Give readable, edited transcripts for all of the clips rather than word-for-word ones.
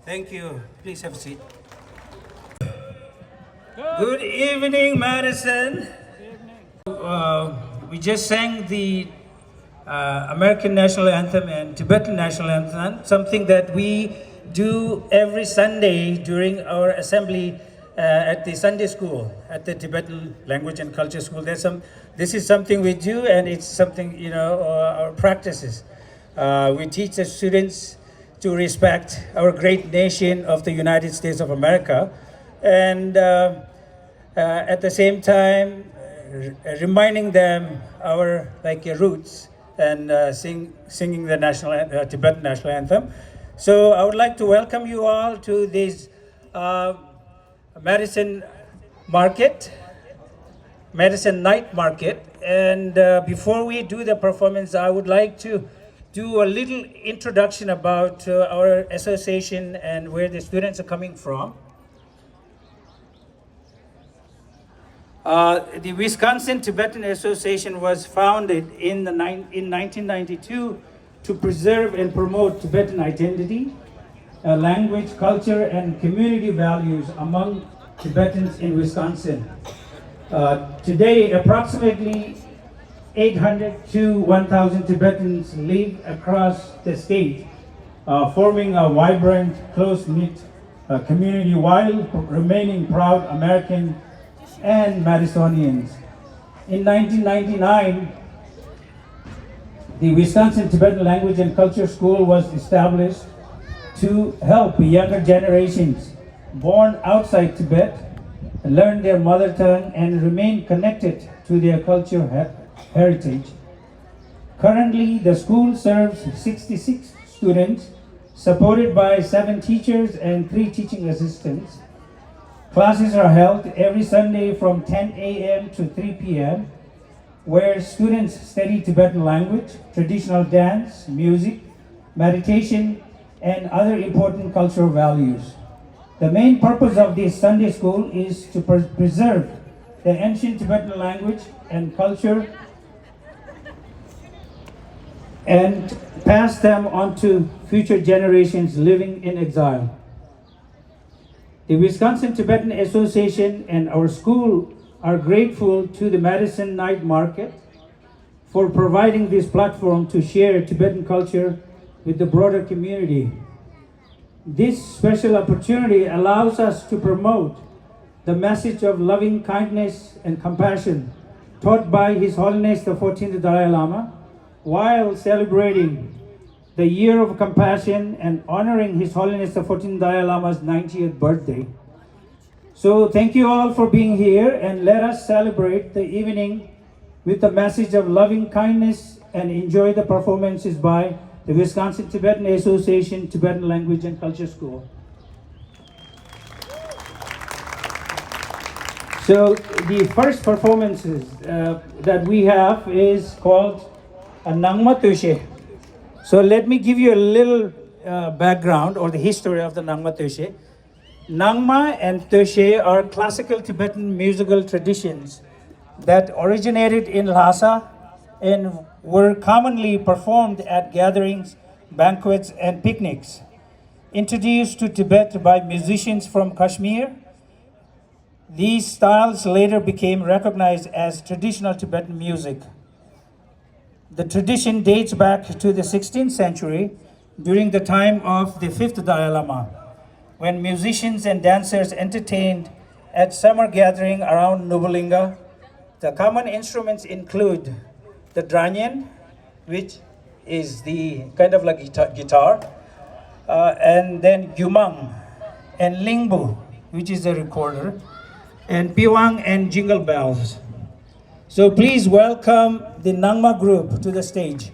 Thank you. Please have a seat. Good evening, Madison. We just sang the American National Anthem and Tibetan National Anthem, something that we do every Sunday during our assembly at the Sunday school, at the Tibetan Language and Culture School. This is something we do, and it's something, our practices. We teach the students to respect our great nation of the United States of America, and at the same time reminding them our roots and singing the Tibetan National Anthem. So I would like to welcome you all to this uh, Madison Market, Madison Night Market. And before we do the performance, I would like to do a little introduction about our association and where the students are coming from. The Wisconsin Tibetan Association was founded in 1992 to preserve and promote Tibetan identity, language, culture, and community values among Tibetans in Wisconsin. Today, approximately 800 to 1,000 Tibetans live across the state, forming a vibrant, close-knit community while remaining proud American and Madisonians. In 1999, the Wisconsin Tibetan Language and Culture School was established to help younger generations born outside Tibet learn their mother tongue and remain connected to their cultural heritage. Currently, the school serves 66 students, supported by 7 teachers and 3 teaching assistants. Classes are held every Sunday from 10 a.m. to 3 p.m., where students study Tibetan language, traditional dance, music, meditation, and other important cultural values. The main purpose of this Sunday school is to preserve the ancient Tibetan language and culture and pass them on to future generations living in exile. The Wisconsin Tibetan Association and our school are grateful to the Madison Night Market for providing this platform to share Tibetan culture with the broader community. This special opportunity allows us to promote the message of loving kindness and compassion taught by His Holiness the 14th Dalai Lama, while celebrating the Year of Compassion and honoring His Holiness the 14th Dalai Lama's 90th birthday. So thank you all for being here, and let us celebrate the evening with the message of loving kindness and enjoy the performances by the Wisconsin Tibetan Association Tibetan Language and Culture School. So the first performances that we have is called a Nangma Tushe. So let me give you a little background or the history of the Nangma Tushe. Nangma and Tushe are classical Tibetan musical traditions that originated in Lhasa and were commonly performed at gatherings, banquets, and picnics. Introduced to Tibet by musicians from Kashmir, these styles later became recognized as traditional Tibetan music. The tradition dates back to the 16th century during the time of the 5th Dalai Lama, when musicians and dancers entertained at summer gathering around Nubulinga. The common instruments include the dranyen, which is the kind of like guitar, and then gyumang, and lingbu, which is a recorder, and piwang and jingle bells. So please welcome the Nangma group to the stage.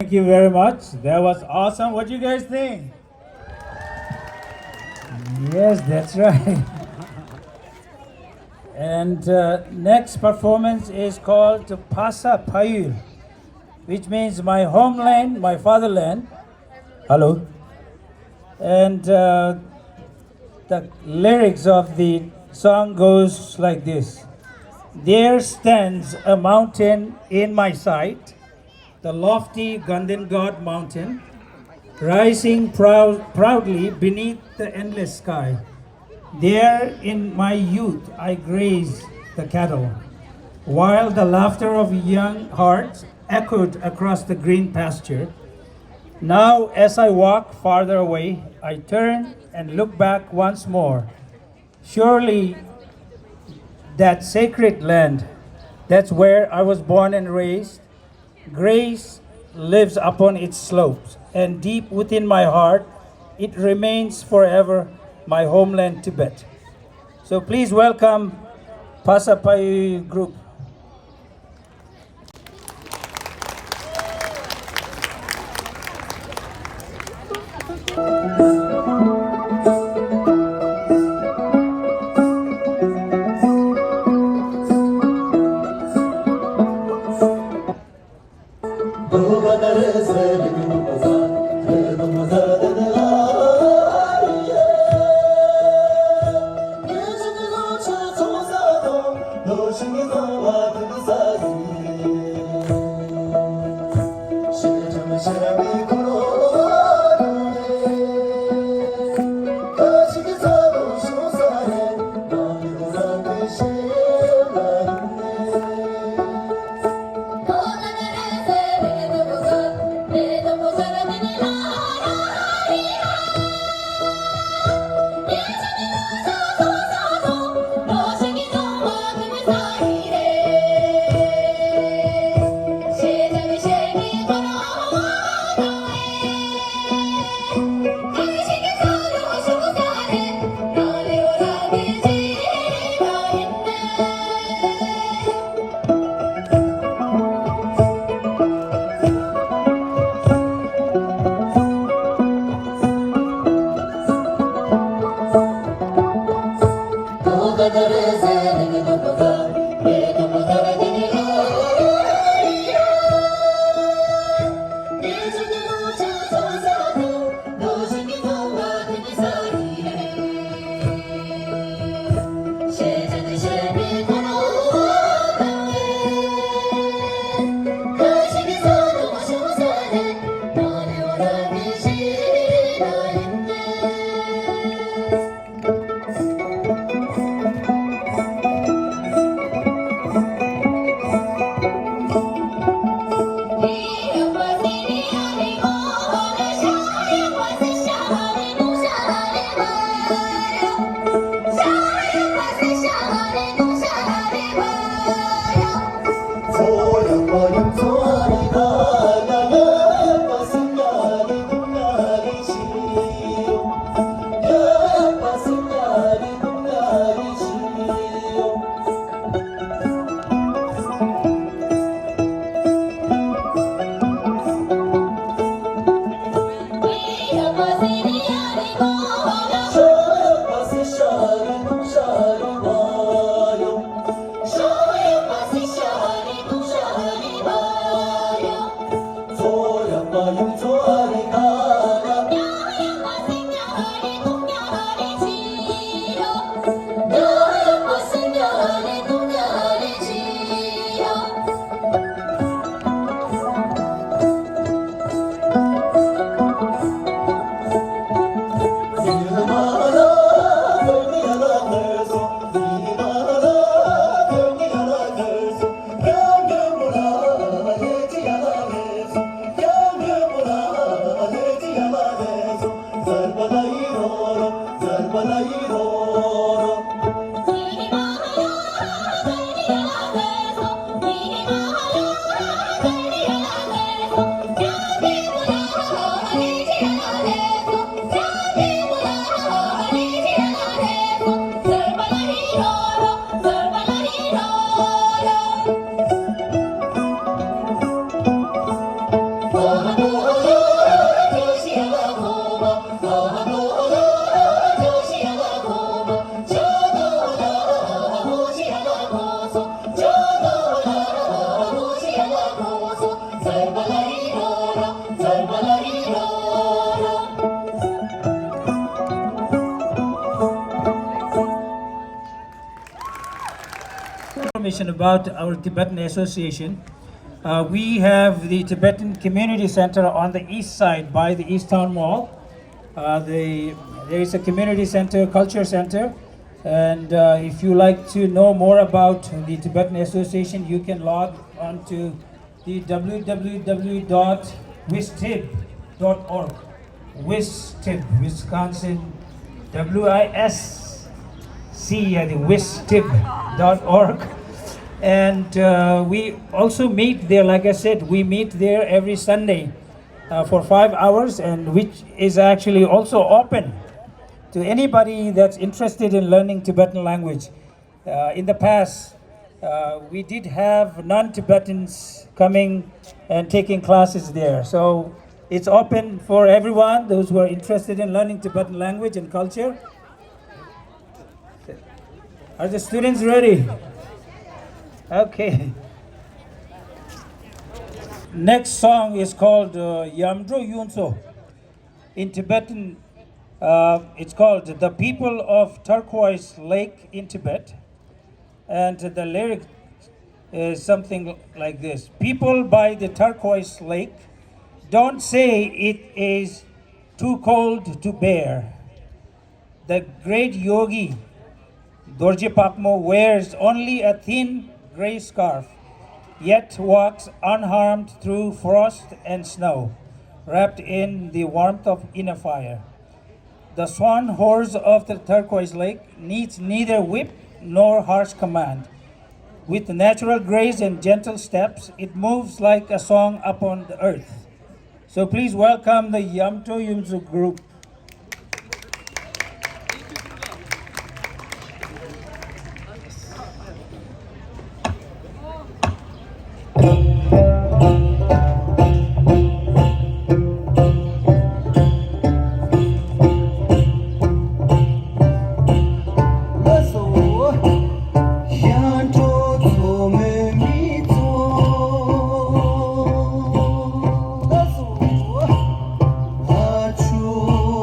Thank you very much. That was awesome. What do you guys think? Yes, that's right. And next performance is called Pasa Pay, which means my homeland, my fatherland. Hello. And the lyrics of the song goes like this. There stands a mountain in my sight, the lofty Ganden God mountain, rising proudly beneath the endless sky. There in my youth I grazed the cattle, while the laughter of young hearts echoed across the green pasture. Now as I walk farther away, I turn and look back once more. Surely that sacred land, that's where I was born and raised, grace lives upon its slopes, and deep within my heart, it remains forever my homeland, Tibet. So please welcome Pasa Pay group. information about our Tibetan Association. We have the Tibetan Community Center on the east side by the East Town Mall. There is a community center, culture center, and if you like to know more about the Tibetan Association, you can log on to the www.wistib.org. Wistib, Wisconsin, WISC, the wistib.org. And we also meet there, like I said, we meet there every Sunday for 5 hours, and which is actually also open to anybody that's interested in learning Tibetan language. In the past, we did have non-Tibetans coming and taking classes there. So it's open for everyone, those who are interested in learning Tibetan language and culture. Are the students ready? Okay. Next song is called Yamdro Yunso. In Tibetan, it's called The People of Turquoise Lake in Tibet. And the lyric is something like this. People by the turquoise lake, don't say it is too cold to bear. The great yogi, Dorje Pakmo, wears only a thin gray scarf, yet walks unharmed through frost and snow, wrapped in the warmth of inner fire. The swan horse of the turquoise lake needs neither whip nor harsh command. With natural grace and gentle steps, it moves like a song upon the earth. So please welcome the Yamto Yumzu group. True.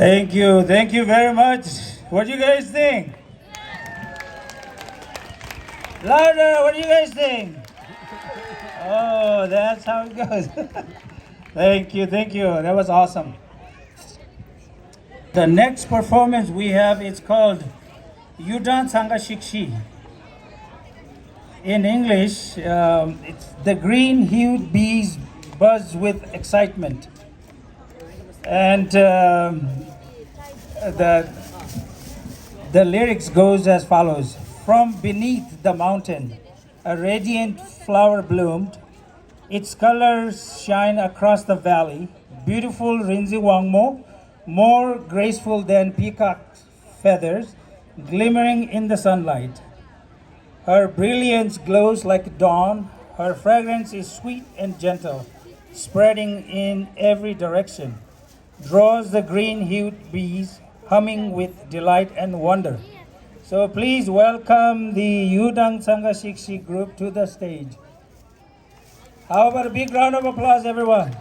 Thank you very much. What do you guys think? Louder, what do you guys think? Oh, that's how it goes. Thank you. That was awesome. The next performance we have is called Yudan Sangha Shikshi. In English, it's the green-hued bees buzz with excitement. And the lyrics goes as follows. From beneath the mountain, a radiant flower bloomed. Its colors shine across the valley. Beautiful Rinzi Wangmo, more graceful than peacock feathers, glimmering in the sunlight. Her brilliance glows like dawn. Her fragrance is sweet and gentle, spreading in every direction. Draws the green-hued bees, humming with delight and wonder. So please welcome the Yudang Sangha Shikshi group to the stage. How about a big round of applause, everyone?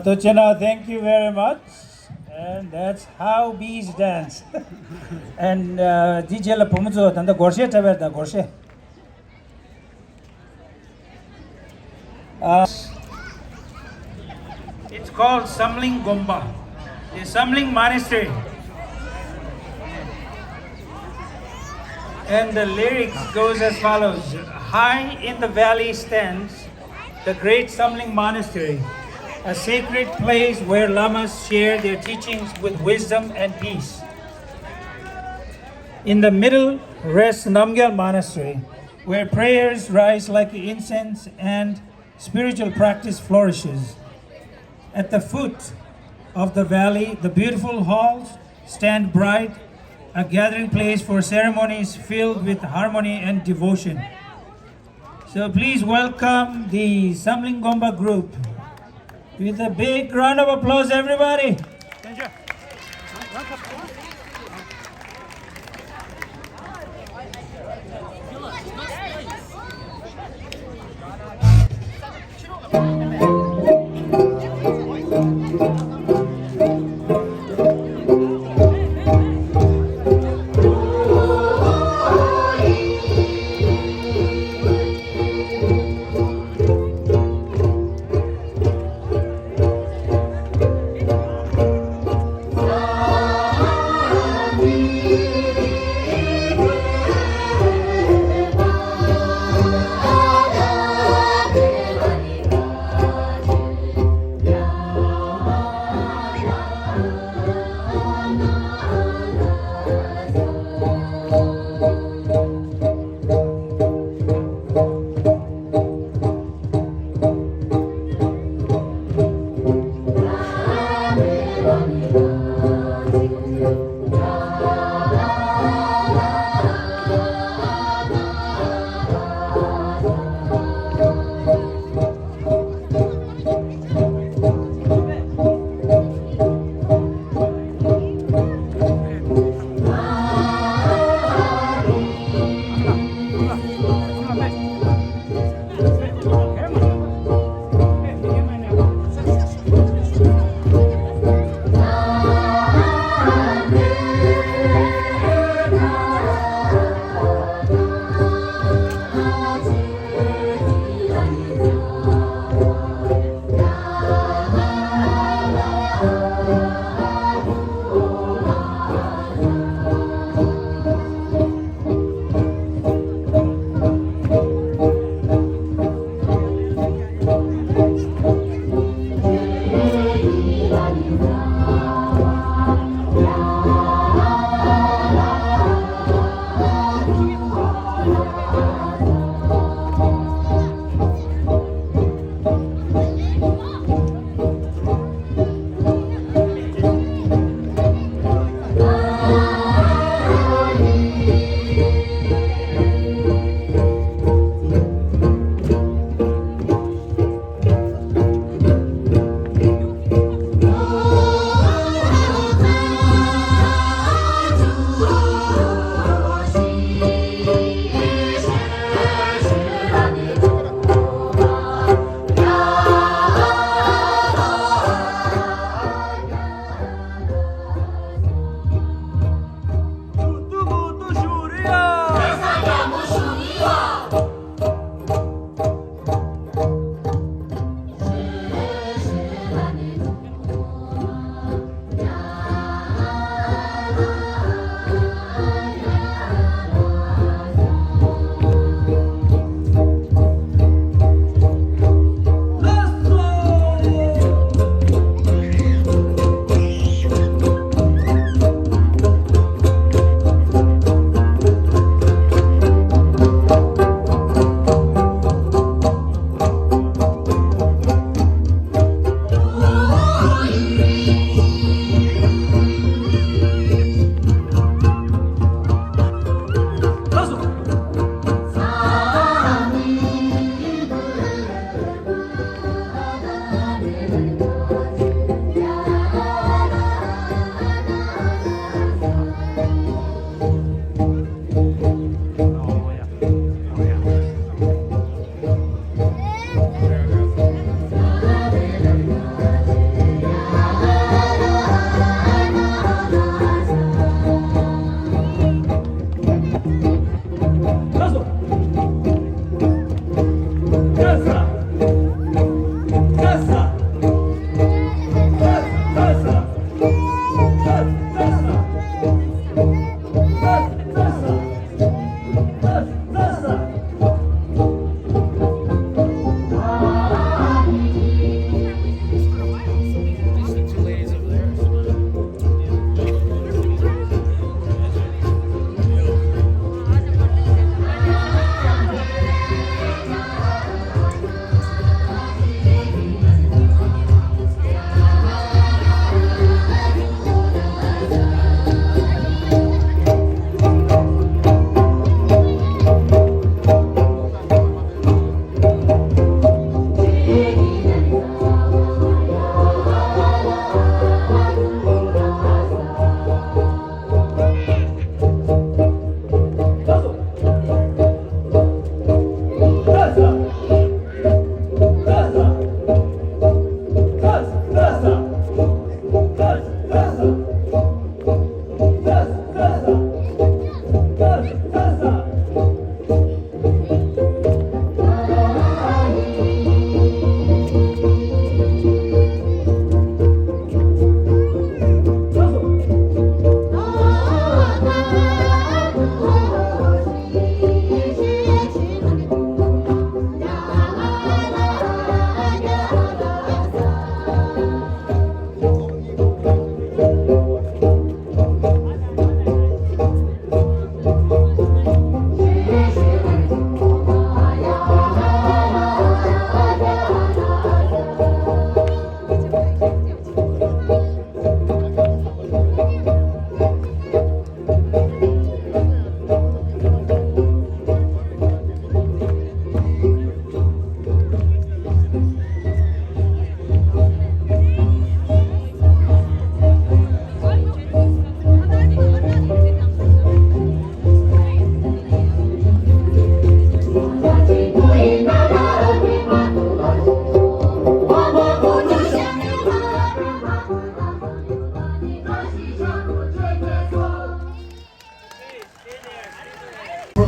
Tochana, thank you very much. And that's how bees dance. And DJ la pumuzo tanda gorshe taberda gorshe. It's called Samling Gomba, the Samling Monastery. And the lyrics goes as follows. High in the valley stands the great Samling Monastery, a sacred place where lamas share their teachings with wisdom and peace. In the middle rests Namgyal Monastery, where prayers rise like incense and spiritual practice flourishes. At the foot of the valley, the beautiful halls stand bright, a gathering place for ceremonies filled with harmony and devotion. So please welcome the Samling Gomba group with a big round of applause, everybody. Thank you. We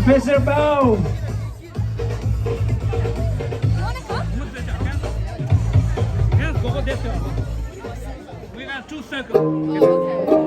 Professor Bao. We got 2 seconds.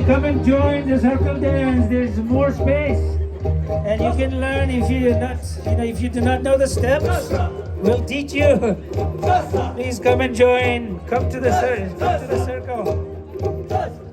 come and join the circle dance. There's more space, and you can learn if you do not know the steps. We'll teach you. Please come and join. Come to the circle.